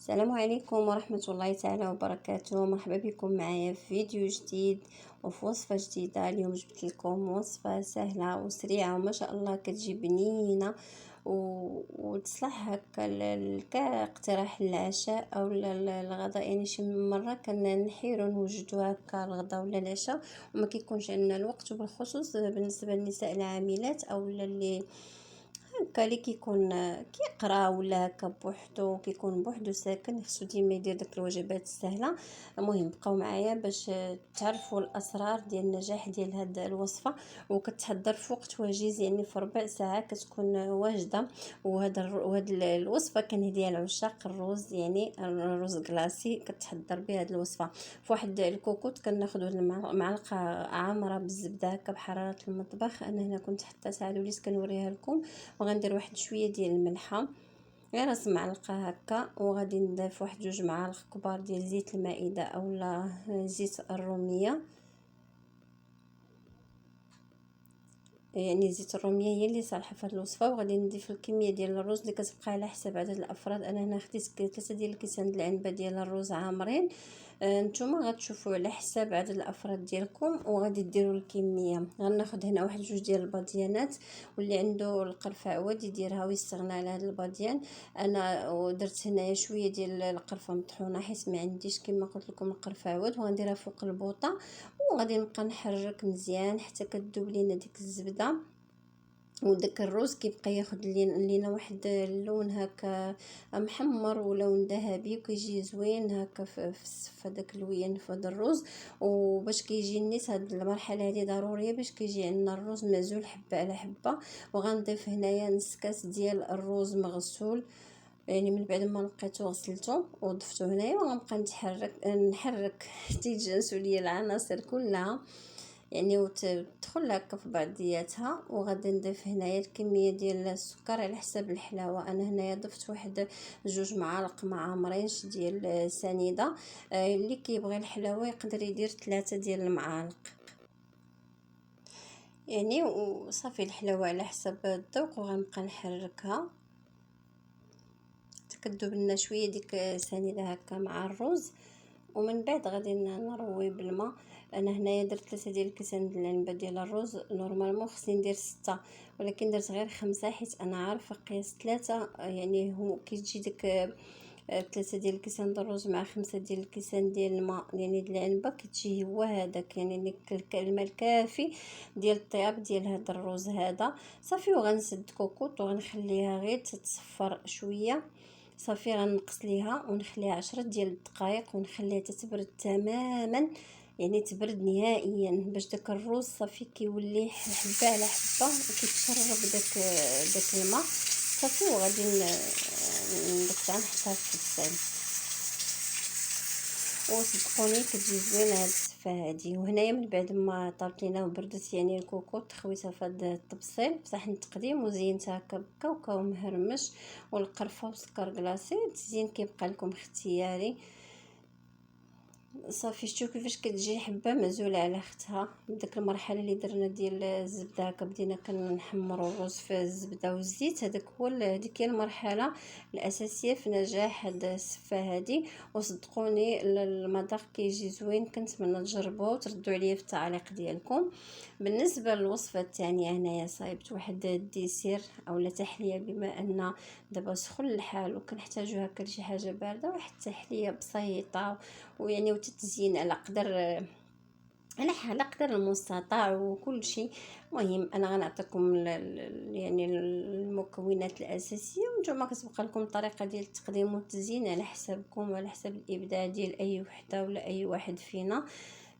السلام عليكم ورحمة الله تعالى وبركاته. مرحبا بكم معايا في فيديو جديد وفي وصفة جديدة. اليوم جبت لكم وصفة سهلة وسريعة وما شاء الله كتجي بنينة وتصلح هكا كاقتراح للعشاء او الغداء. يعني شي مرة كنحيرو نوجدو هكا الغداء ولا العشاء وما كيكونش عندنا الوقت، وبالخصوص بالنسبة للنساء العاملات او اللي هكا اللي كيكون كيقرا ولا هكا بوحدو، كيكون بوحدو ساكن، خصو ديما يدير داك الوجبات السهله. المهم بقاو معايا باش تعرفوا الاسرار ديال النجاح ديال هاد الوصفه، وكتحضر في وقت وجيز، يعني في ربع ساعه كتكون واجده. وهاد الوصفه كنهديها لعشاق الرز، يعني الرز كلاصي كتحضر به هاد الوصفه في واحد الكوكوط. كناخذ معلقه عامره بالزبده هكا بحراره المطبخ. انا هنا كنت حطيتها على وليت كنوريها لكم. وغندير واحد شويه ديال الملحه، غير راس معلقه هكا، وغادي نضيف واحد 2 معالق كبار ديال زيت المائده اولا زيت الروميه. يعني زيت الروميه هي اللي صالحه في هذه الوصفه. وغادي نضيف الكميه ديال الرز اللي كتبقى على حسب عدد الافراد. انا هنا خديت 3 ديال الكيسان العنبه ديال الرز عامرين. نتوما غتشوفوا على حساب عدد الافراد ديالكم وغادي ديروا الكميه. غناخذ هنا واحد 2 ديال الباضيانات، واللي عنده القرفه عواد يديرها ويستغنى على هذا الباضيان. انا درت هنايا شويه ديال القرفه مطحونه حيت ما عنديش كما قلت لكم القرفه عواد، وغنديرها فوق البوطه. وغادي نبقى نحرك مزيان حتى كتذوب لينا ديك الزبده، وداك الروز كيبقى ياخد لينا واحد اللون هكا محمر ولون ذهبي، وكيجي زوين هكا في داك اللوين في هذا الرز. وباش كيجي النيت هاد المرحله هذه ضروريه باش كيجي عندنا الرز معزول حبه على حبه. وغنضيف هنايا نص كاس ديال الرز مغسول، يعني من بعد ما لقيته غسلته وضفته هنايا. وغنبقى نحرك تيتجانسوا ليا العناصر كلها، يعني وتدخل هكا في بعضياتها. وغادي نضيف هنايا الكميه ديال السكر على حساب الحلاوه. انا هنايا ضفت واحد 2 معالق معمرينش ديال سنيده. اللي كيبغي الحلاوه يقدر يدير 3 ديال المعالق، يعني وصافي الحلاوه على حسب الذوق. وغنبقى نحركها كتذوب لنا شويه ديك سنيده هكا مع الرز. ومن بعد غادي نروي بالماء. انا هنايا درت 3 ديال الكيسان ديال العنبه ديال الرز. نورمالمون خصني ندير 6، ولكن درت غير 5 حيت انا عارفه قياس 3. يعني هو كيجي داك 3 ديال الكيسان ديال الرز مع 5 ديال الكيسان ديال الماء يعني ديال العنبه، كتجي هو هذاك، يعني الماء الكافي ديال الطياب ديال هذا الرز هذا. صافي وغنسد كوكوط وغنخليها غير تتصفر شويه. صافي غنقص ليها ونخليها 10 ديال الدقائق ونخليها تتبرد تماما، يعني تبرد نهائيا، باش داك الرز صافي كيولي حبه على حبه وكيتشرب داك الماء. صافي وغادي نقطع نحطها في الطبسيل. وصدقوني كتجي زوينه هاد السفه هادي. وهنايا من بعد ما طابت لينا وبردت يعني الكوكوط، خويتها في هاد الطبسيل في صحن التقديم وزينتها هكا بكاوكاو مهرمش والقرفه وسكر كلاصي. التزيين كيبقى لكم اختياري. صافي شتو كيفاش كتجي حبه معزوله على اختها. ديك المرحله اللي درنا ديال الزبده هكا بدينا كنحمروا الرز في الزبده والزيت، هذيك هي المرحله الاساسيه في نجاح هاد السفه هادي. وصدقوني المذاق كيجي زوين. كنتمنى تجربوه وتردوا عليا في التعليق ديالكم. بالنسبه للوصفه الثانيه، هنايا صايبت واحد الديسير اولا تحليه، بما ان دابا سخن الحال وكنحتاجو هكا لشي حاجه بارده، واحد التحليه بسيطه ويعني وتتزين على قدر على قدر المستطاع وكل شيء. مهم انا غنعطيكم يعني المكونات الاساسيه، وانتم كتبقى لكم الطريقه ديال التقديم والتزيين على حسابكم وعلى حساب الابداع ديال اي وحده ولا اي واحد فينا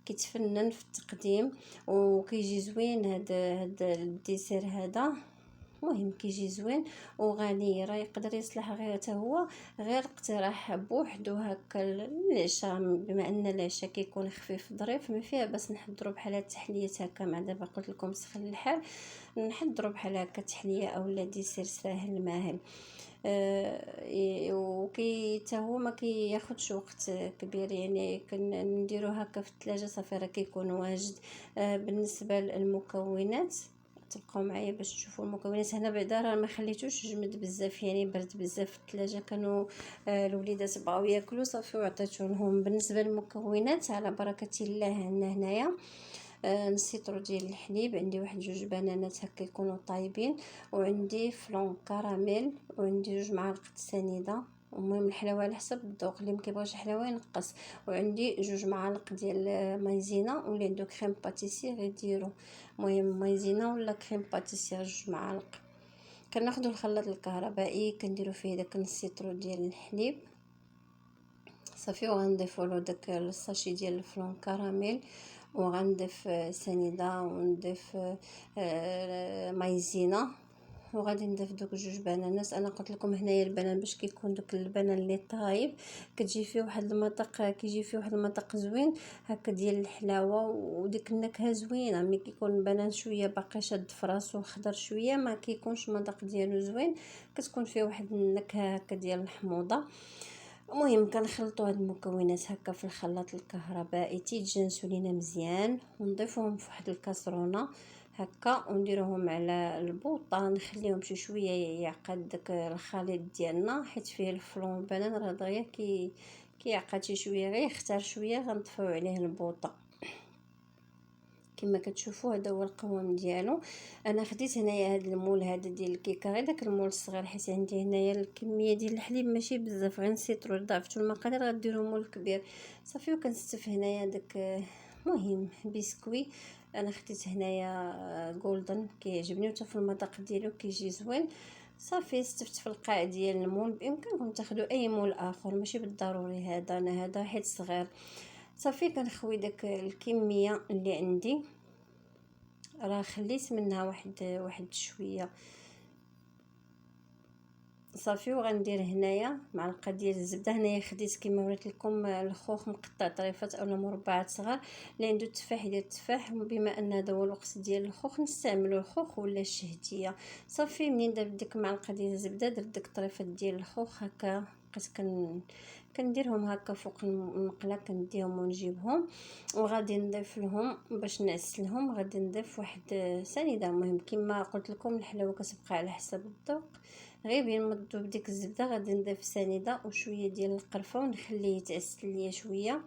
كيتفنن في التقديم. وكيجي زوين هاد الديسير هذا. مهم كيجي زوين وغني، راه يقدر يصلح غير حتى هو غير اقتراح بوحدو هكا للعشاء. بما ان العشاء كيكون خفيف ظريف، ما فيها بس نحضروا بحال هاد التحليات هكا. مع دابا قلت لكم سخن الحال، نحضروا بحال هكا تحليه اولا ديسير ساهل ماهل. وكي حتى هو ما كياخذش وقت كبير، يعني كنديروه هكا في الثلاجه صافي راه كيكون واجد. بالنسبه للمكونات تبقاو معايا باش تشوفوا المكونات. هنا بعدا راه ما خليتوش جمد بزاف، يعني برد بزاف في الثلاجه، كانوا الوليدات بغاو ياكلوا صافي وعطيته لهم. بالنسبه للمكونات على بركه الله عندنا هنايا نص لتر ديال الحليب، عندي واحد 2 بنانات هكا يكونوا طايبين، وعندي فلون كراميل، وعندي 2 معالق سنيده. المهم الحلاوه على حسب الذوق، اللي مكيبغيش الحلاوه ينقص. وعندي 2 معالق ديال مايزينا، واللي عنده كريم باتيسي غيديروا. المهم مايزينا ولا كريم باتيسي 2 معالق. كناخذوا الخلاط الكهربائي كنديروا فيه داك نص لتر ديال الحليب صافي، وغنضيفوا له داك الساشي ديال الفلون كراميل، وغنضيف سنيده، ونضيف مايزينا، وغادي نضيف دوك 2 بنانات. انا قلت لكم هنايا البنان باش كيكون دوك البنان اللي طايب كتجي فيه واحد المذاق، كيجي فيه واحد المذاق زوين هكا ديال الحلاوه، وديك النكهه زوينه. ملي كيكون البنان شويه باقي شاد فراسو خضر شويه ما كيكونش المذاق ديالو زوين، كتكون فيه واحد النكهه هكا ديال الحموضه. المهم كنخلطوا هاد المكونات هكا في الخلاط الكهربائي تيتجانسوا لينا مزيان، ونضيفوهم في واحد الكاسرونه هكا، ونديروهم على البوطه، نخليهم شي شويه يعقد داك الخليط ديالنا، حيت فيه الفلون بنان راه دغيا كيعقد شي شويه، غير يختار شويه غنطفيو عليه البوطه. كما كتشوفوا هذا هو القوام ديالو. انا خديت هنايا هذا المول هذا ديال الكيكه، غير داك المول الصغير، حيت عندي هنايا الكميه ديال الحليب ماشي بزاف، غير نسيتو ضاعفتو المقادير غديروا مول كبير صافي. وكنستف هنايا داك مهم بسكوي، انا خديت هنايا جولدن كيعجبني، وتا في المذاق ديالو كيجي زوين صافي. استفت في القاع ديال المول، بامكانكم تاخذوا اي مول اخر ماشي بالضروري هذا، انا هذا حيت صغير صافي. كنخوي داك الكميه اللي عندي، راه خليت منها واحد شويه صافي. وغندير هنايا معلقه ديال الزبده. هنايا خديت كما وريت لكم الخوخ مقطع طريفات اولا مربعات صغار، اللي عنده التفاح يدير التفاح، بما ان هذا هو الوقت ديال الخوخ نستعملوا الخوخ ولا الشهديه صافي. منين درت ديك المعلقه ديال الزبده درت ديك الطريفات ديال الخوخ هكا، بقيت كنديرهم هكا فوق المقله، كنديهم ونجيبهم، وغادي نضيف لهم باش نعسلهم، غادي نضيف واحد سنيده. المهم كما قلت لكم الحلاوه كتبقى على حسب الذوق، غير بين نمدو بديك الزبده غادي نضيف سنيده وشويه ديال القرفه ونخليه يتعسل ليا شويه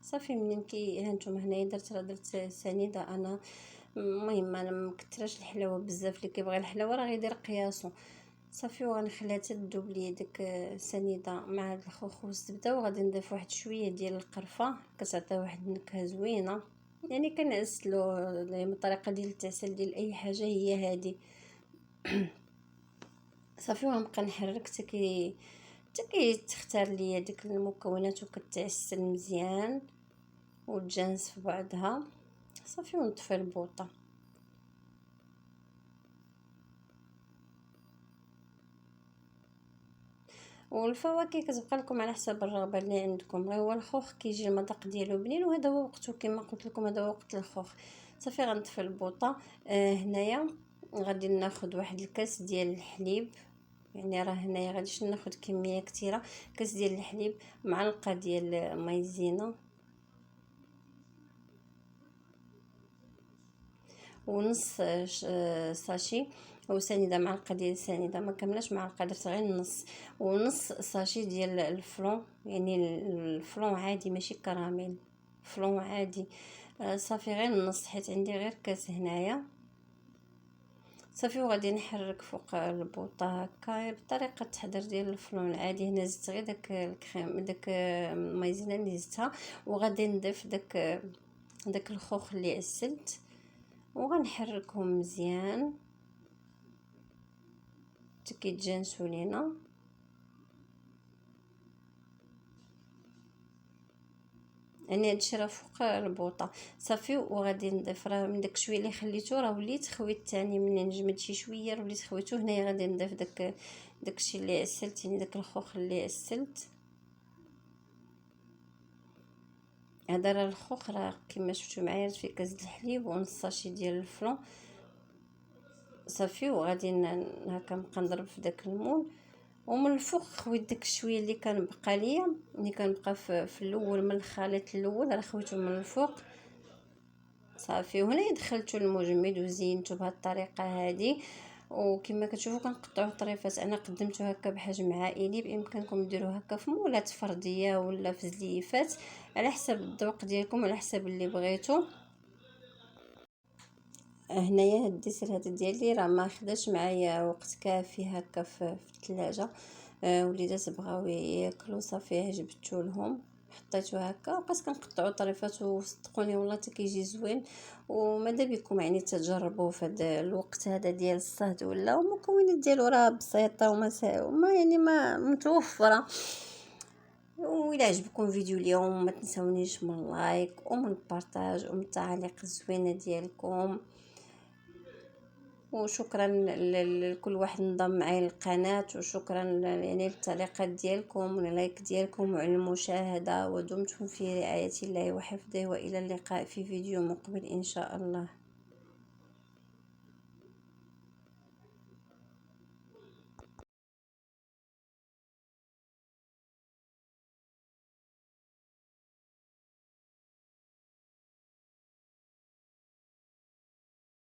صافي. منين هانتوما هنايا درت سنيده انا. المهم انا مكثرش الحلاوه بزاف، اللي كيبغي الحلاوه راه غيدير قياسو صافي. وغنخليها تذوب ليا ديك السنيده مع هاد الخوخ والزبده، وغادي نضيف واحد شويه ديال القرفه كتعطي واحد النكهه زوينه. يعني كنعسلو الطريقه ديال التعسل ديال اي حاجه هي هذه صافي. وغنبقى نحرك حتى تختار ليا ديك المكونات وكتعسل مزيان وتجانس في بعضها صافي. ونطفي البوطه. والفواكه كتبقى لكم على حسب الرغبه اللي عندكم، غير هو الخوخ كيجي المذاق ديالو بنين، وهذا هو وقته كما قلت لكم، هذا هو وقت الخوخ صافي. غنطفي البوطه. هنايا غادي ناخذ واحد الكاس ديال الحليب، يعني راه هنايا غاديش ناخذ كميه كثيره، كاس ديال الحليب، معلقه ديال مايزينا، ونص ساشي او سنيده، معلقه ديال السنيده ما كاملاش معلقه، درت غير النص، ونص ساشي ديال الفلون، يعني الفلون عادي ماشي كراميل، فلون عادي صافي. غير النص حيت عندي غير كاس هنايا صافي. وغادي نحرك فوق البوطه هكا بطريقه التحضير ديال الفلون العادي. هنا زدت غير داك الكريم، داك المايزينا اللي زدتها، وغادي نضيف داك الخوخ اللي عسلت، وغنحركهم مزيان حتى كيتجانسوا لينا. يعني هادشي راه فوق البوطه صافي. وغادي نضيف راه من داك شويه اللي خليته راه وليت خويت ثاني، منين جمد شي شويه راه وليت خويته. هنايا غادي نضيف داكشي اللي عسلت، يعني داك الخوخ اللي عسلت. هذا راه الخوخ راه كما شفتوا معايا في كاس الحليب ونص ساشي ديال الفلون صافي. وغادي هكا نبقى نضرب في داك المول، ومن الفوق خويت داك الشويه اللي كان بقى ليا، اللي كان بقى في الاول من الخليط الاول راه خويته من الفوق صافي. وهنا دخلت المجمد وزينته بهذه الطريقه هذه. وكما كتشوفوا كنقطعوا طريفات، انا قدمته هكا بحجم عائلي، بامكانكم ديروا هكا في مولات فرديه ولا في زليفات على حسب الذوق ديالكم، على حسب اللي بغيتو. هنايا هاد الديسير هذا ديالي راه ما خداش معايا وقت كافي هكا في الثلاجه. وليدات بغاو ياكلوا صافي جبدته لهم، حطيته هكا وبقيت كنقطعوا طريفات، وصدقوني والله حتى كيجي زوين. وماذا بكم يعني تجربوا في هذا الوقت هذا ديال الصهد، ولا المكونات ديالو راه بسيطه وما يعني ما متوفره. وإلا عجبكم فيديو اليوم ما تنسونيش من لايك ومن بارطاج ومن التعاليق الزوينه ديالكم. وشكرا لكل واحد انضم معايا للقناه، وشكرا يعني للتعليقات ديالكم واللايك ديالكم وعلى المشاهده. ودمتم في رعايه الله وحفظه، والى اللقاء في فيديو مقبل ان شاء الله.